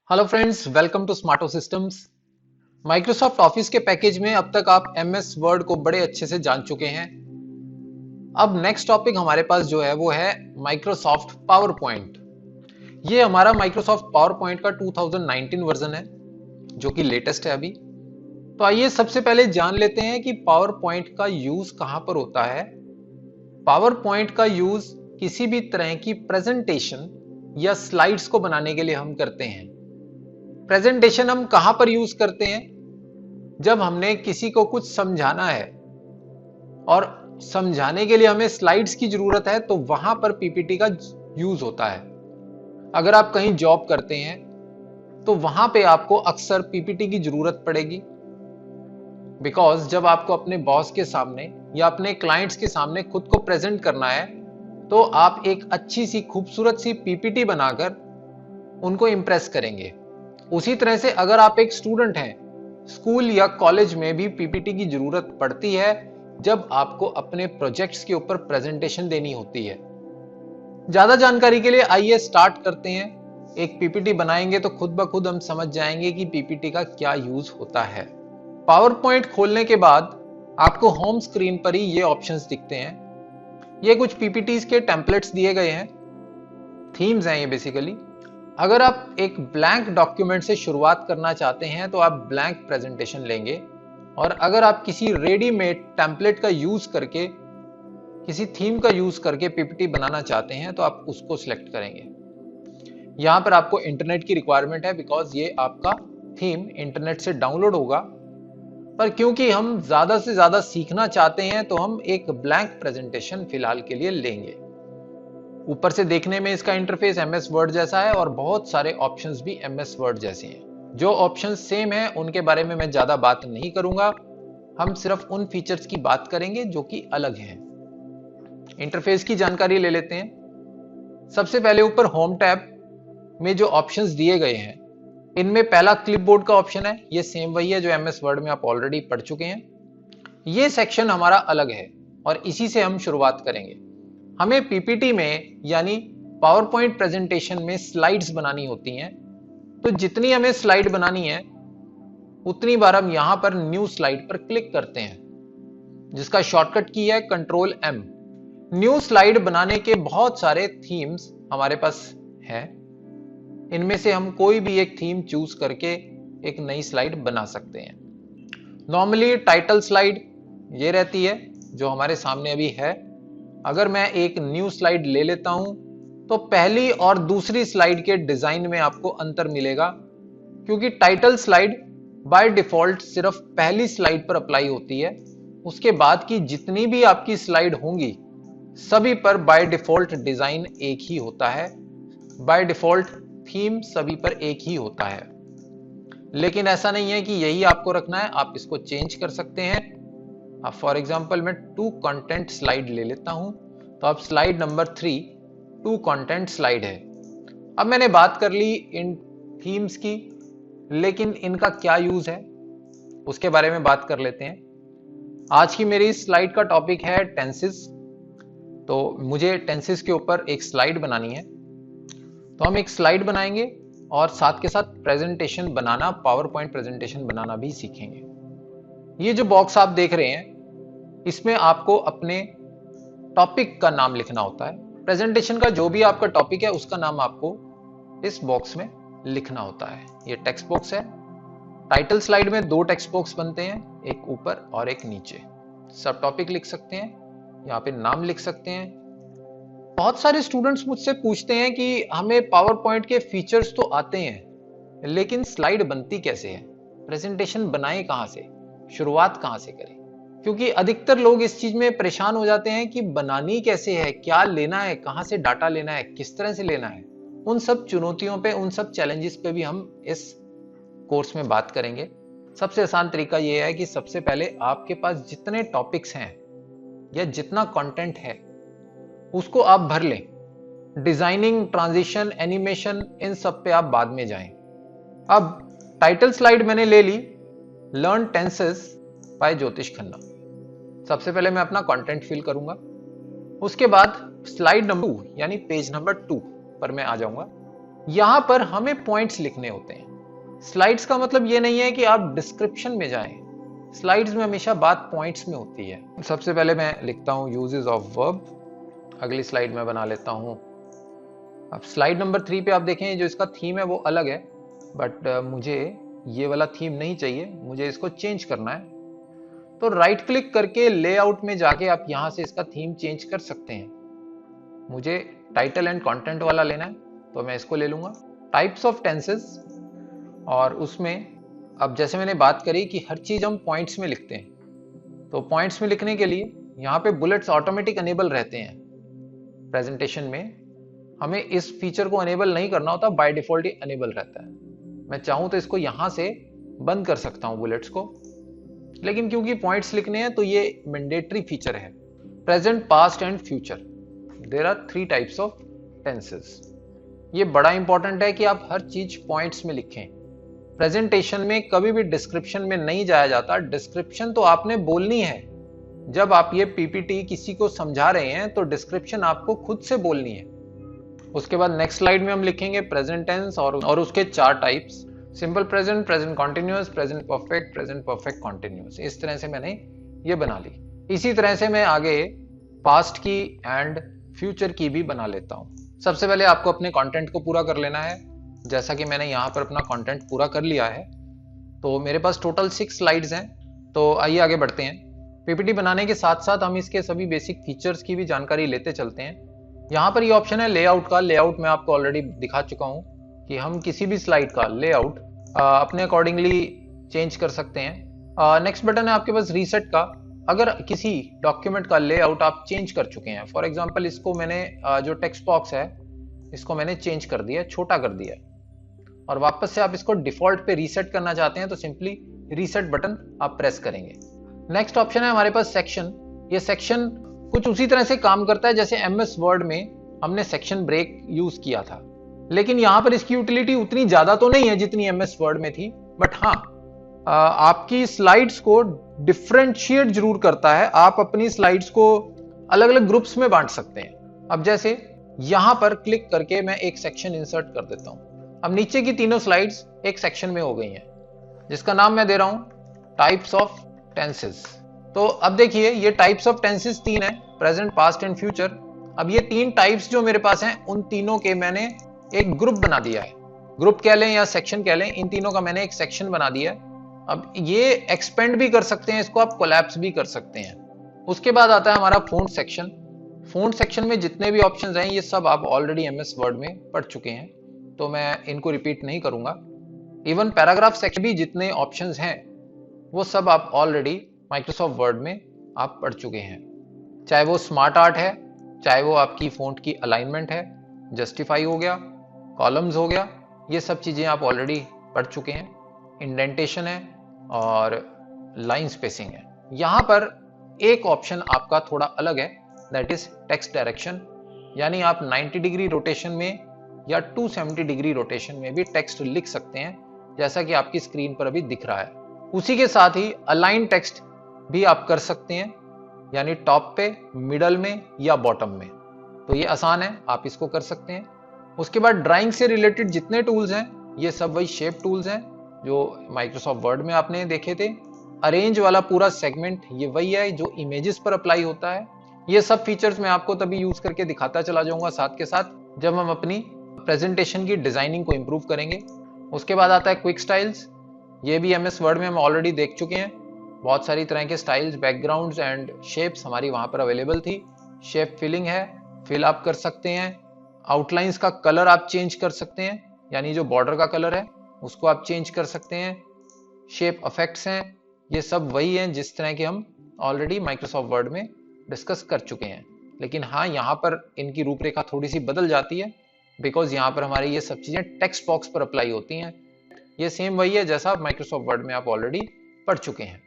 Hello friends, welcome to Smarto Systems. Microsoft Office के package में अब तक आप एमएस वर्ड को बड़े अच्छे से जान चुके हैं। अब नेक्स्ट टॉपिक हमारे पास जो है वो है माइक्रोसॉफ्ट पावर पॉइंट। ये हमारा माइक्रोसॉफ्ट पावर पॉइंट का 2019 वर्जन है जो कि लेटेस्ट है अभी। तो आइए सबसे पहले जान लेते हैं कि पावर पॉइंट का यूज कहां पर होता है। पावर पॉइंट का यूज किसी भी तरह की प्रेजेंटेशन या स्लाइड्स को बनाने के लिए हम करते हैं। प्रेजेंटेशन हम कहां पर यूज करते हैं? जब हमने किसी को कुछ समझाना है और समझाने के लिए हमें स्लाइड्स की जरूरत है तो वहां पर पीपीटी का यूज होता है। अगर आप कहीं जॉब करते हैं तो वहां पे आपको अक्सर पीपीटी की जरूरत पड़ेगी, बिकॉज जब आपको अपने बॉस के सामने या अपने क्लाइंट्स के सामने खुद को प्रेजेंट करना है तो आप एक अच्छी सी खूबसूरत सी पीपीटी बनाकर उनको इंप्रेस करेंगे। उसी तरह से अगर आप एक स्टूडेंट हैं, स्कूल या कॉलेज में भी पीपीटी की जरूरत पड़ती है जब आपको अपने प्रोजेक्ट्स के ऊपर प्रेजेंटेशन देनी होती है। ज्यादा जानकारी के लिए आइए स्टार्ट करते हैं। एक पीपीटी बनाएंगे तो खुद ब खुद हम समझ जाएंगे कि पीपीटी का क्या यूज होता है। पावर पॉइंट खोलने के बाद आपको होम स्क्रीन पर ही ये ऑप्शंस दिखते हैं। ये कुछ पीपीटीज के टेम्पलेट्स दिए गए हैं, थीम्स हैं ये बेसिकली। अगर आप एक ब्लैंक डॉक्यूमेंट से शुरुआत करना चाहते हैं तो आप ब्लैंक प्रेजेंटेशन लेंगे, और अगर आप किसी रेडीमेड टेम्पलेट का यूज करके, किसी थीम का यूज करके पीपीटी बनाना चाहते हैं तो आप उसको सिलेक्ट करेंगे। यहां पर आपको इंटरनेट की रिक्वायरमेंट है, बिकॉज ये आपका थीम इंटरनेट से डाउनलोड होगा। पर क्योंकि हम ज्यादा से ज्यादा सीखना चाहते हैं तो हम एक ब्लैंक प्रेजेंटेशन फिलहाल के लिए लेंगे। ऊपर से देखने में इसका इंटरफेस एमएस वर्ड जैसा है और बहुत सारे ऑप्शंस भी एमएस वर्ड जैसे हैं। जो ऑप्शंस सेम हैं उनके बारे में मैं ज्यादा बात नहीं करूंगा, हम सिर्फ उन फीचर्स की बात करेंगे जो कि अलग हैं। इंटरफेस की जानकारी ले लेते हैं। सबसे पहले ऊपर होम टैब में जो ऑप्शंस दिए गए हैं, इनमें पहला क्लिपबोर्ड का ऑप्शन है। ये सेम वही है जो एमएस वर्ड में आप ऑलरेडी पढ़ चुके हैं। ये सेक्शन हमारा अलग है और इसी से हम शुरुआत करेंगे। हमें पीपीटी में यानी पावर पॉइंट प्रेजेंटेशन में स्लाइड्स बनानी होती हैं। तो जितनी हमें स्लाइड बनानी है उतनी बार हम यहां पर न्यू स्लाइड पर क्लिक करते हैं, जिसका शॉर्टकट की है कंट्रोल एम। न्यू स्लाइड बनाने के बहुत सारे थीम्स हमारे पास हैं। इनमें से हम कोई भी एक थीम चूज करके एक नई स्लाइड बना सकते हैं। नॉर्मली टाइटल स्लाइड ये रहती है जो हमारे सामने अभी है। अगर मैं एक न्यू स्लाइड ले लेता हूं तो पहली और दूसरी स्लाइड के डिजाइन में आपको अंतर मिलेगा, क्योंकि टाइटल स्लाइड बाय डिफॉल्ट सिर्फ पहली स्लाइड पर अप्लाई होती है। उसके बाद की जितनी भी आपकी स्लाइड होंगी सभी पर बाय डिफॉल्ट डिजाइन एक ही होता है, बाय डिफॉल्ट थीम सभी पर एक ही होता है। लेकिन ऐसा नहीं है कि यही आपको रखना है, आप इसको चेंज कर सकते हैं। अब फॉर एग्जाम्पल मैं टू कंटेंट स्लाइड ले लेता हूं, तो अब slide number 3 two content slide है। अब मैंने बात कर ली इन थीम्स की, लेकिन इनका क्या यूज है उसके बारे में बात कर लेते हैं। आज की मेरी स्लाइड का टॉपिक है टेंसेस। तो मुझे टेंसेस के ऊपर एक स्लाइड बनानी है, तो हम एक स्लाइड बनाएंगे और साथ के साथ प्रेजेंटेशन बनाना, पावर पॉइंट प्रेजेंटेशन बनाना भी सीखेंगे। ये जो बॉक्स आप देख रहे हैं इसमें आपको अपने टॉपिक का नाम लिखना होता है। प्रेजेंटेशन का जो भी आपका टॉपिक है उसका नाम आपको इस बॉक्स में लिखना होता है। ये टेक्स्ट बॉक्स है। टाइटल स्लाइड में 2 टेक्स्ट बॉक्स बनते हैं, एक ऊपर और एक नीचे। सब टॉपिक लिख सकते हैं, यहाँ पे नाम लिख सकते हैं। बहुत सारे स्टूडेंट्स मुझसे पूछते हैं कि हमें पावर पॉइंट के फीचर्स तो आते हैं लेकिन स्लाइड बनती कैसे है, प्रेजेंटेशन बनाए कहां से, शुरुआत कहां से करें। क्योंकि अधिकतर लोग इस चीज में परेशान हो जाते हैं कि बनानी कैसे है, क्या लेना है, कहां से डाटा लेना है, किस तरह से लेना है। उन सब चुनौतियों पे, उन सब चैलेंजेस पे भी हम इस कोर्स में बात करेंगे। सबसे आसान तरीका यह है कि सबसे पहले आपके पास जितने टॉपिक्स हैं या जितना कंटेंट है उसको आप भर लें। डिजाइनिंग, ट्रांजिशन, एनिमेशन, इन सब पे आप बाद में जाएं। अब टाइटल स्लाइड मैंने ले ली, लर्न टेंसेस बाय ज्योतिष खन्ना। सबसे पहले मैं अपना कंटेंट फिल करूंगा, उसके बाद स्लाइड नंबर 2 यानी पेज नंबर 2 पर मैं आ जाऊंगा। यहां पर हमें पॉइंट्स लिखने होते हैं। स्लाइड्स का मतलब ये नहीं है कि आप डिस्क्रिप्शन में जाएं, स्लाइड्स में हमेशा बात पॉइंट्स में होती है। सबसे पहले मैं लिखता हूं यूजेस ऑफ वर्ब, अगली स्लाइड में बना लेता हूं। अब स्लाइड नंबर 3 पे आप देखें जो इसका थीम है वो अलग है, बट मुझे ये वाला थीम नहीं चाहिए, मुझे इसको चेंज करना है। तो राइट क्लिक करके लेआउट में जाके आप यहां से इसका थीम चेंज कर सकते हैं। मुझे टाइटल एंड कंटेंट वाला लेना है तो मैं इसको ले लूंगा। टाइप्स ऑफ टेंसेस, और उसमें अब जैसे मैंने बात करी कि हर चीज हम पॉइंट्स में लिखते हैं, तो पॉइंट्स में लिखने के लिए यहाँ पे बुलेट्स ऑटोमेटिक अनेबल रहते हैं। प्रेजेंटेशन में हमें इस फीचर को अनेबल नहीं करना होता, बाय डिफॉल्ट ही अनेबल रहता है। मैं चाहूं तो इसको यहां से बंद कर सकता हूं बुलेट्स को, लेकिन क्योंकि पॉइंट्स लिखने हैं तो ये मैंडेटरी फीचर है। Present, past and future, there are 3 types of tenses. ये बड़ा इंपॉर्टेंट है कि आप हर चीज पॉइंट्स में लिखें। प्रेजेंटेशन में कभी भी डिस्क्रिप्शन में नहीं जाया जाता। डिस्क्रिप्शन तो आपने बोलनी है, जब आप ये पीपीटी किसी को समझा रहे हैं तो डिस्क्रिप्शन आपको खुद से बोलनी है। उसके बाद नेक्स्ट स्लाइड में हम लिखेंगे प्रेजेंट टेंस और उसके 4 types, simple present, present continuous, present perfect, present perfect continuous. इस तरह से मैंने ये बना ली। इसी तरह से मैं आगे पास्ट की एंड फ्यूचर की भी बना लेता हूं। सबसे पहले आपको अपने कंटेंट को पूरा कर लेना है। जैसा कि मैंने यहां पर अपना कंटेंट पूरा कर लिया है, तो मेरे पास टोटल 6 स्लाइड्स हैं। तो आइए आगे बढ़ते हैं। पीपीटी बनाने के साथ साथ हम इसके सभी बेसिक फीचर्स की भी जानकारी लेते चलते हैं। यहाँ पर ये ऑप्शन है लेआउट का। लेआउट मैं आपको ऑलरेडी दिखा चुका हूँ कि हम किसी भी स्लाइड का लेआउट अपने अकॉर्डिंगली चेंज कर सकते हैं। नेक्स्ट बटन है आपके पास रीसेट का। अगर किसी डॉक्यूमेंट का लेआउट आप चेंज कर चुके हैं, फॉर एग्जांपल इसको मैंने जो टेक्स्ट बॉक्स है इसको मैंने चेंज कर दिया, छोटा कर दिया, और वापस से आप इसको डिफॉल्ट पे रीसेट करना चाहते हैं तो सिंपली रीसेट बटन आप प्रेस करेंगे। नेक्स्ट ऑप्शन है हमारे पास सेक्शन। ये सेक्शन कुछ उसी तरह से काम करता है जैसे एमएस वर्ड में हमने सेक्शन ब्रेक यूज किया था, लेकिन यहां पर इसकी यूटिलिटी उतनी ज्यादा तो नहीं है जितनी एमएस वर्ड में थी, बट हाँ आपकी स्लाइड्स को डिफरेंशिएट जरूर करता है। आप अपनी स्लाइड्स को अलग अलग ग्रुप्स में बांट सकते हैं। अब जैसे यहां पर क्लिक करके मैं एक सेक्शन इंसर्ट कर देता हूं। अब नीचे की तीनों स्लाइड्स एक सेक्शन में हो गई हैं, जिसका नाम मैं दे रहा हूं टाइप्स ऑफ टेंसेस। तो अब देखिए ये टाइप्स ऑफ टेंसेस 3 है, प्रेजेंट, पास्ट एंड फ्यूचर। अब ये 3 टाइप्स जो मेरे पास हैं उन तीनों के मैंने एक ग्रुप बना दिया है। ग्रुप कह लें या सेक्शन कह लें, इन तीनों का मैंने एक सेक्शन बना दिया है। अब ये एक्सपेंड भी कर सकते हैं, इसको आप कोलैप्स भी कर सकते हैं। उसके बाद आता है हमारा फ़ॉन्ट सेक्शन। फ़ॉन्ट सेक्शन में जितने भी ऑप्शंस हैं ये सब आप ऑलरेडी एमएस वर्ड में पढ़ चुके हैं, तो मैं इनको रिपीट नहीं करूंगा। इवन पैराग्राफ सेक्शन भी जितने ऑप्शंस हैं वो सब आप ऑलरेडी माइक्रोसॉफ्ट वर्ड में आप पढ़ चुके हैं। चाहे वो स्मार्ट आर्ट है, चाहे वो आपकी फ़ॉन्ट की अलाइनमेंट है, जस्टिफाई हो गया, कॉलम्स हो गया, ये सब चीज़ें आप ऑलरेडी पढ़ चुके हैं। इंडेंटेशन है और लाइन स्पेसिंग है। यहां पर एक ऑप्शन आपका थोड़ा अलग है, दैट इज टेक्स्ट डायरेक्शन। यानी आप 90 डिग्री रोटेशन में या 270 डिग्री रोटेशन में भी टेक्स्ट लिख सकते हैं, जैसा कि आपकी स्क्रीन पर अभी दिख रहा है। उसी के साथ ही अलाइन टेक्स्ट भी आप कर सकते हैं, यानी टॉप पे, मिडल में या बॉटम में। तो ये आसान है, आप इसको कर सकते हैं। उसके बाद ड्राइंग से रिलेटेड जितने टूल्स हैं ये सब वही शेप टूल्स हैं जो माइक्रोसॉफ्ट वर्ड में आपने देखे थे। अरेंज वाला पूरा सेगमेंट ये वही है जो इमेजेस पर अप्लाई होता है। ये सब फीचर्स मैं आपको तभी यूज करके दिखाता चला जाऊंगा साथ के साथ जब हम अपनी प्रेजेंटेशन की डिजाइनिंग को इंप्रूव करेंगे। उसके बाद आता है क्विक स्टाइल्स। ये भी एमएस वर्ड में हम ऑलरेडी देख चुके हैं। बहुत सारी तरह के स्टाइल्स, बैकग्राउंड्स एंड शेप्स हमारी वहां पर अवेलेबल थी। शेप फिलिंग है, फिल आप कर सकते हैं। आउटलाइंस का कलर आप चेंज कर सकते हैं, यानी जो बॉर्डर का कलर है उसको आप चेंज कर सकते हैं। शेप इफेक्ट्स हैं, ये सब वही हैं जिस तरह के हम ऑलरेडी माइक्रोसॉफ्ट वर्ड में डिस्कस कर चुके हैं। लेकिन हाँ, यहाँ पर इनकी रूपरेखा थोड़ी सी बदल जाती है, बिकॉज यहाँ पर हमारी ये सब चीजें टेक्स्ट बॉक्स पर अप्लाई होती हैं। ये सेम वही है जैसा माइक्रोसॉफ्ट वर्ड में आप ऑलरेडी पढ़ चुके हैं।